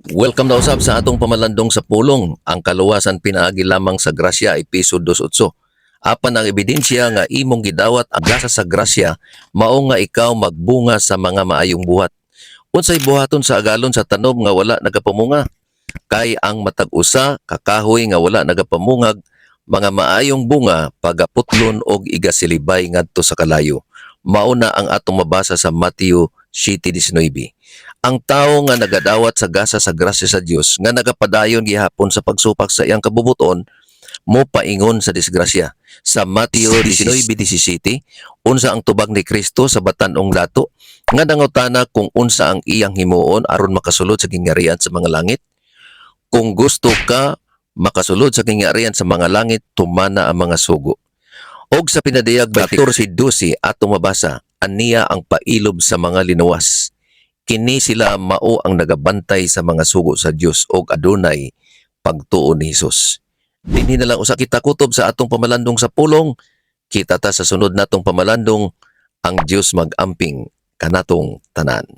Welcome na usab sa atong pamalandong sa pulong. Ang kaluwasan pinaagi lamang sa grasya episode 28. Apan ang ebidensya nga imong gidawat ang gasa sa grasya mao nga ikaw magbunga sa mga maayong buhat. Unsay buhaton sa agalon sa tanom nga wala nagapamunga? Kay ang matag usa kakahoy nga wala nagapamungag mga maayong bunga pagaputlon og igasilibay ngadto sa kalayo. Mao na ang atong mabasa sa Mateo 7:19. Ang tawo nga nagadawat sa gasa sa grasya sa Dios nga nagapadayon gihapon sa pagsupak sa iyang kabubuton mo paingon sa disgrasya. Sa Mateo 19:17, unsa ang tubag ni Kristo sa batan-ong dato nga nangutana kung unsa ang iyang himuon aron makasulod sa gingharian sa mga langit. Kung gusto ka makasulod sa gingharian sa mga langit, tumana ang mga sugo. Og sa pinadayag 14:12 atong mabasa, aniya ang pailob sa mga linuwas. Kini sila mao ang nagabantay sa mga sugo sa Dios og adunay pagtuo ni Hesus. Dinhi na lang usa kita kutob sa atong pamalandong sa pulong. Kita ta sa sunod natong pamalandong. Ang Dios mag-amping kanatong tanan.